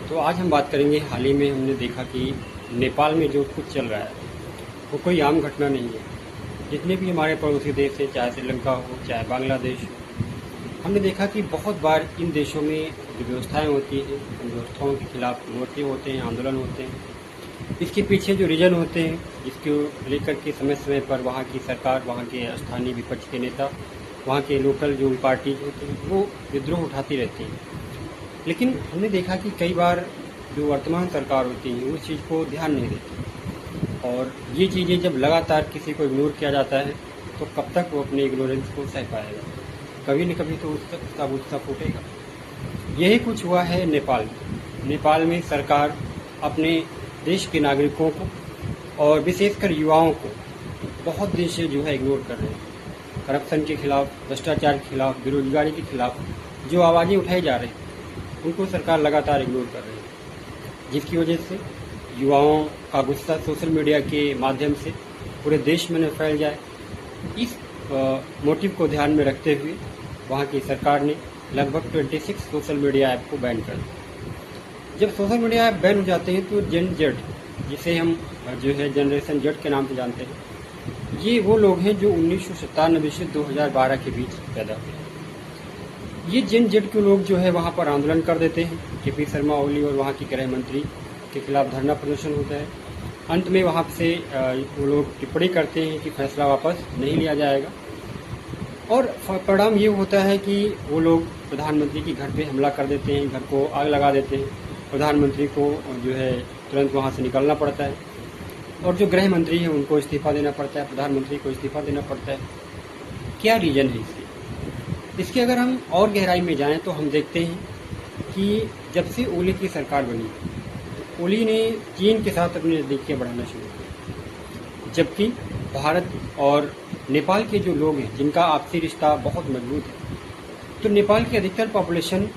तो आज हम बात करेंगे। हाल ही में हमने देखा कि नेपाल में जो कुछ चल रहा है वो कोई आम घटना नहीं है। जितने भी हमारे पड़ोसी देश हैं, चाहे श्रीलंका हो चाहे बांग्लादेश हो, हमने देखा कि बहुत बार इन देशों में जो व्यवस्थाएं होती हैं उन व्यवस्थाओं के खिलाफ मोर्चे होते हैं, आंदोलन होते हैं। इसके पीछे जो रीजन होते हैं इसको लेकर के समय समय पर वहाँ की सरकार, वहाँ के स्थानीय विपक्ष के नेता, वहाँ के लोकल जो पार्टीज होते हैं वो विद्रोह उठाती रहती हैं। लेकिन हमने देखा कि कई बार जो वर्तमान सरकार होती है उस चीज़ को ध्यान नहीं देती, और ये चीज़ें जब लगातार किसी को इग्नोर किया जाता है तो कब तक वो अपने इग्नोरेंस को सह पाएगा। कभी न कभी तो उसका गुस्सा फूटेगा। यही कुछ हुआ है नेपाल में। नेपाल में सरकार अपने देश के नागरिकों को और विशेषकर युवाओं को बहुत देश से जो है इग्नोर कर रहे हैं। करप्शन के खिलाफ, भ्रष्टाचार के खिलाफ, बेरोजगारी के खिलाफ जो आवाज़ें उठाई जा रही हैं उनको सरकार लगातार इग्नोर कर रही है, जिसकी वजह से युवाओं का गुस्सा सोशल मीडिया के माध्यम से पूरे देश में न फैल जाए। इस मोटिव को ध्यान में रखते हुए वहाँ की सरकार ने लगभग 26 सोशल मीडिया ऐप को बैन कर दिया। जब सोशल मीडिया ऐप बैन हो जाते हैं तो जेन जेड, जिसे हम जो है जनरेशन जेड के नाम से जानते हैं, ये वो लोग हैं जो 1997 से 2012 के बीच पैदा हुए। ये जेन जेड के लोग जो है वहाँ पर आंदोलन कर देते हैं। के.पी. शर्मा ओली और वहाँ के गृह मंत्री के खिलाफ धरना प्रदर्शन होता है। अंत में वहाँ से वो लोग टिप्पणी करते हैं कि फैसला वापस नहीं लिया जाएगा, और परिणाम ये होता है कि वो लोग प्रधानमंत्री के घर पे हमला कर देते हैं, घर को आग लगा देते हैं। प्रधानमंत्री को जो है तुरंत वहाँ से निकलना पड़ता है, और जो गृह मंत्री हैं उनको इस्तीफा देना पड़ता है, प्रधानमंत्री को इस्तीफा देना पड़ता है। क्या रीज़न है इसके अगर हम और गहराई में जाएं तो हम देखते हैं कि जब से ओली की सरकार बनी, ओली ने चीन के साथ अपनी नज़दीकियाँ बढ़ाना शुरू की, जबकि भारत और नेपाल के जो लोग हैं जिनका आपसी रिश्ता बहुत मजबूत है, तो नेपाल की अधिकतर पॉपुलेशन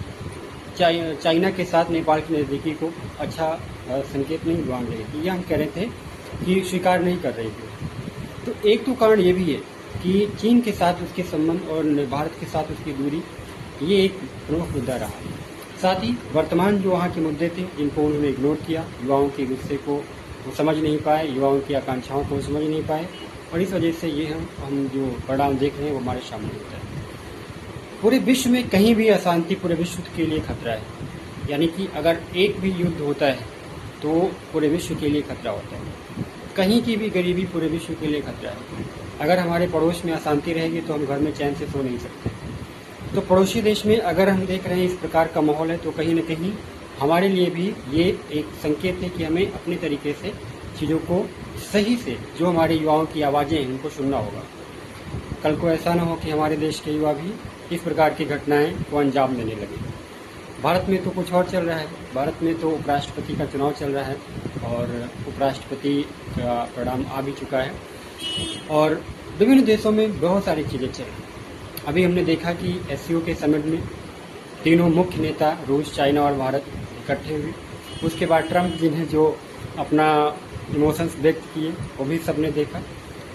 चाइना के साथ नेपाल की नज़दीकी को अच्छा संकेत नहीं मान रही थी, या हम कह रहे थे कि स्वीकार नहीं कर रही थी। तो एक तो कारण ये भी है कि चीन के साथ उसके संबंध और भारत के साथ उसकी दूरी, ये एक प्रमुख मुद्दा रहा। साथ ही वर्तमान जो वहाँ के मुद्दे थे जिनको उन्होंने इग्नोर किया, युवाओं के गुस्से को वो समझ नहीं पाए, युवाओं की आकांक्षाओं को समझ नहीं पाए, और इस वजह से ये हम जो परिणाम देख रहे हैं वो हमारे सामने होता है। पूरे विश्व में कहीं भी अशांति पूरे विश्व के लिए खतरा है, यानी कि अगर एक भी युद्ध होता है तो पूरे विश्व के लिए खतरा होता है। कहीं की भी गरीबी पूरे विश्व के लिए खतरा है। अगर हमारे पड़ोस में अशांति रहेगी तो हम घर में चैन से सो नहीं सकते। तो पड़ोसी देश में अगर हम देख रहे हैं इस प्रकार का माहौल है तो कहीं न कहीं हमारे लिए भी ये एक संकेत है कि हमें अपने तरीके से चीज़ों को सही से, जो हमारे युवाओं की आवाज़ें हैं उनको सुनना होगा। कल को ऐसा ना हो कि हमारे देश के युवा भी इस प्रकार की घटनाएं को अंजाम देने लगे। भारत में तो कुछ और चल रहा है। भारत में तो उपराष्ट्रपति का चुनाव चल रहा है और उपराष्ट्रपति का परिणाम आ भी चुका है, और विभिन्न देशों में बहुत सारी चीज़ें चल रही हैं। अभी हमने देखा कि एससीओ के समिट में तीनों मुख्य नेता रूस, चाइना और भारत इकट्ठे हुए। उसके बाद ट्रंप जी ने जो अपना इमोशंस व्यक्त किए वो भी सबने देखा।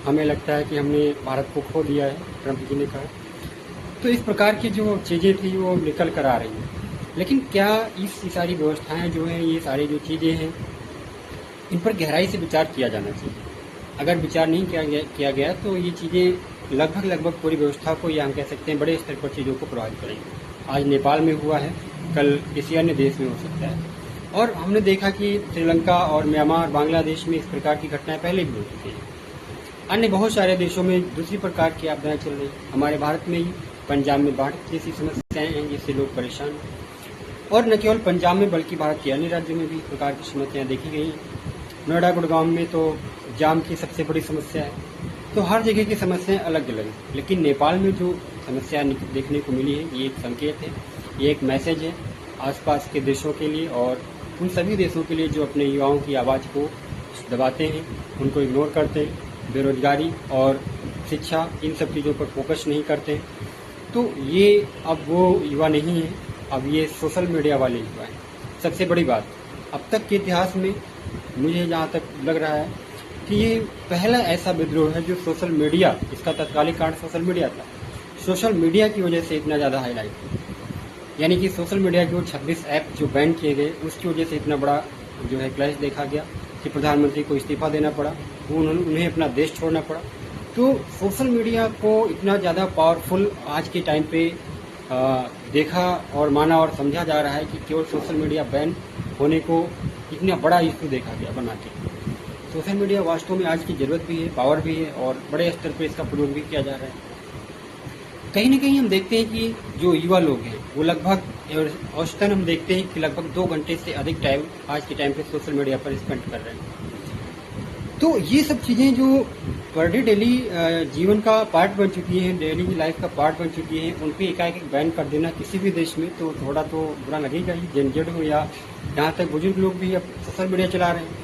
हमें लगता है कि हमने भारत को खो दिया है, ट्रंप जी ने कहा। तो इस प्रकार की जो चीज़ें थी वो निकल कर आ रही हैं। लेकिन क्या इस सारी व्यवस्थाएं जो हैं, ये सारी जो चीज़ें हैं, इन पर गहराई से विचार किया जाना चाहिए। अगर विचार नहीं किया गया तो ये चीज़ें लगभग पूरी व्यवस्था को, या हम कह सकते हैं बड़े स्तर पर चीज़ों को प्रभावित करेंगी। आज नेपाल में हुआ है, कल किसी अन्य देश में हो सकता है। और हमने देखा कि श्रीलंका और म्यांमार, बांग्लादेश में इस प्रकार की घटनाएं पहले भी हो चुकी हैं। अन्य बहुत सारे देशों में दूसरी प्रकार की आपदाएं चल रही हैं। हमारे भारत में ही पंजाब में बाढ़ जैसी समस्याएं हैं जिससे लोग परेशान हैं, और न केवल पंजाब में बल्कि भारत के अन्य राज्यों में भी इस प्रकार की समस्याएं देखी गई हैं। नोएडा, गुड़गांव में तो जाम की सबसे बड़ी समस्या है। तो हर जगह की समस्याएं अलग अलग हैं, लेकिन नेपाल में जो समस्या देखने को मिली है ये एक संकेत है, ये एक मैसेज है आसपास के देशों के लिए और उन सभी देशों के लिए जो अपने युवाओं की आवाज़ को दबाते हैं, उनको इग्नोर करते हैं, बेरोजगारी और शिक्षा इन सब चीज़ों पर फोकस नहीं करते। तो ये अब वो युवा नहीं है, अब ये सोशल मीडिया वाले युवा हैं। सबसे बड़ी बात, अब तक के इतिहास में मुझे जहाँ तक लग रहा है कि ये पहला ऐसा विद्रोह है जो सोशल मीडिया, इसका तत्कालिक कारण सोशल मीडिया था, सोशल मीडिया की वजह से इतना ज़्यादा हाईलाइट है। यानी कि सोशल मीडिया के वो 26 ऐप जो बैन किए गए, उसकी वजह से इतना बड़ा जो है क्लैश देखा गया कि प्रधानमंत्री को इस्तीफा देना पड़ा, उन्हें अपना देश छोड़ना पड़ा। तो सोशल मीडिया को इतना ज़्यादा पावरफुल आज के टाइम पे देखा और माना और समझा जा रहा है कि केवल सोशल मीडिया बैन होने को इतना बड़ा इशू देखा गया बना के। सोशल मीडिया वास्तव में आज की ज़रूरत भी है, पावर भी है और बड़े स्तर पर इसका प्रयोग भी किया जा रहा है। कहीं ना कहीं हम देखते हैं कि जो युवा लोग हैं वो लगभग औसतन हम देखते हैं कि लगभग 2 घंटे से अधिक टाइम आज के टाइम पे सोशल मीडिया पर स्पेंड कर रहे हैं। तो ये सब चीज़ें जो पर डे डेली जीवन का पार्ट बन चुकी हैं, डेली लाइफ का पार्ट बन चुकी हैं, उन पर एकाएक बैन कर देना किसी भी देश में तो थोड़ा तो बुरा लगेगा ही। जेनजेड हो या यहाँ तक बुजुर्ग लोग भी अब सोशल मीडिया चला रहे हैं,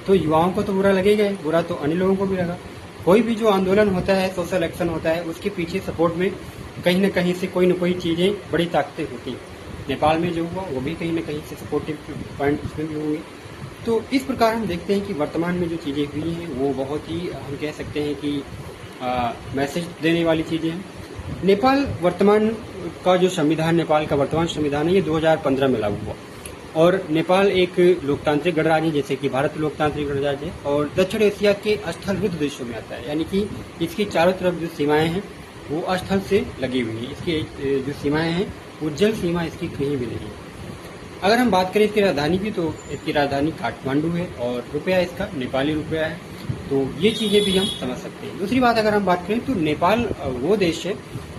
तो युवाओं को तो बुरा लगेगा ही, बुरा तो अन्य लोगों को भी लगा। कोई भी जो आंदोलन होता है, सोशल एक्शन होता है, उसके पीछे सपोर्ट में कहीं न कहीं से कोई न कोई चीज़ें, बड़ी ताकतें होती हैं। नेपाल में जो हुआ वो भी कहीं न कहीं से सपोर्टिव पॉइंट उसमें भी होंगे। तो इस प्रकार हम देखते हैं कि वर्तमान में जो चीज़ें हुई हैं वो बहुत ही हम कह सकते हैं कि मैसेज देने वाली चीज़ें हैं। नेपाल वर्तमान का जो संविधान, नेपाल का वर्तमान संविधान है, ये 2015 में लागू हुआ और नेपाल एक लोकतांत्रिक गणराज्य है, जैसे कि भारत लोकतांत्रिक गणराज्य है और दक्षिण एशिया के स्थलबद्ध देशों में आता है। यानी कि इसकी चारों तरफ जो सीमाएं हैं वो स्थल से लगी हुई है। इसकी जो सीमाएं हैं वो जल सीमा इसकी कहीं भी नहीं है। अगर हम बात करें इसकी राजधानी की, तो इसकी राजधानी काठमांडू है और रुपया इसका नेपाली रुपया है। तो ये चीज़ें भी हम समझ सकते हैं। दूसरी बात अगर हम बात करें तो नेपाल वो देश है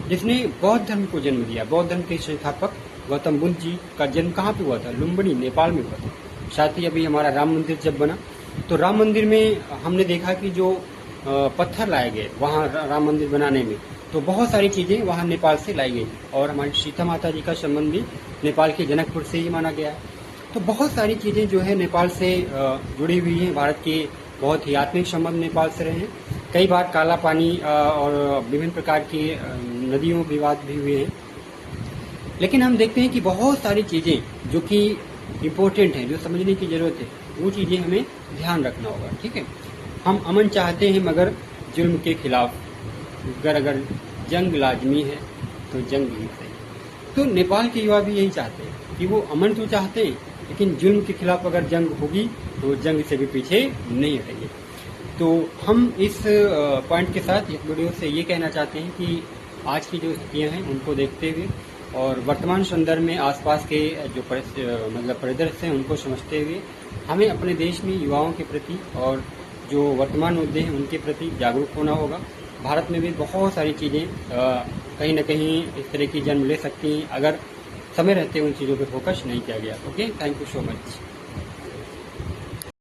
जिसने बौद्ध धर्म को जन्म दिया। बौद्ध धर्म के संस्थापक गौतम बुद्ध जी का जन्म कहाँ पे हुआ था? लुम्बिनी, नेपाल में हुआ था। साथ ही अभी हमारा राम मंदिर जब बना तो राम मंदिर में हमने देखा कि जो पत्थर लाए गए वहाँ राम मंदिर बनाने में, तो बहुत सारी चीज़ें वहाँ नेपाल से लाई गई और हमारी सीता माता जी का संबंध भी नेपाल के जनकपुर से ही माना गया है। तो बहुत सारी चीज़ें जो है नेपाल से जुड़ी हुई हैं। भारत के बहुत ही आत्मिक संबंध नेपाल से रहे हैं। कई बार काला पानी और विभिन्न प्रकार की नदियों विवाद भी हुए हैं। लेकिन हम देखते हैं कि बहुत सारी चीज़ें जो कि इम्पोर्टेंट हैं, जो समझने की ज़रूरत है, वो चीज़ें हमें ध्यान रखना होगा। ठीक है, हम अमन चाहते हैं मगर जुल्म के खिलाफ, अगर जंग लाजमी है तो जंग भी सही। तो नेपाल के युवा भी यही चाहते हैं कि वो अमन तो चाहते हैं, लेकिन जुल्म के खिलाफ अगर जंग होगी तो जंग से भी पीछे नहीं हटेंगे। तो हम इस पॉइंट के साथ इस वीडियो से ये कहना चाहते हैं कि आज की जो स्थितियाँ हैं उनको देखते हुए और वर्तमान संदर्भ में आसपास के जो परिदृश्य हैं उनको समझते हुए हमें अपने देश में युवाओं के प्रति और जो वर्तमान मुद्दे हैं उनके प्रति जागरूक होना होगा। भारत में भी बहुत सारी चीज़ें कहीं न कहीं इस तरह की जन्म ले सकती हैं अगर समय रहते उन चीज़ों पर फोकस नहीं किया गया। Okay, thank you so much.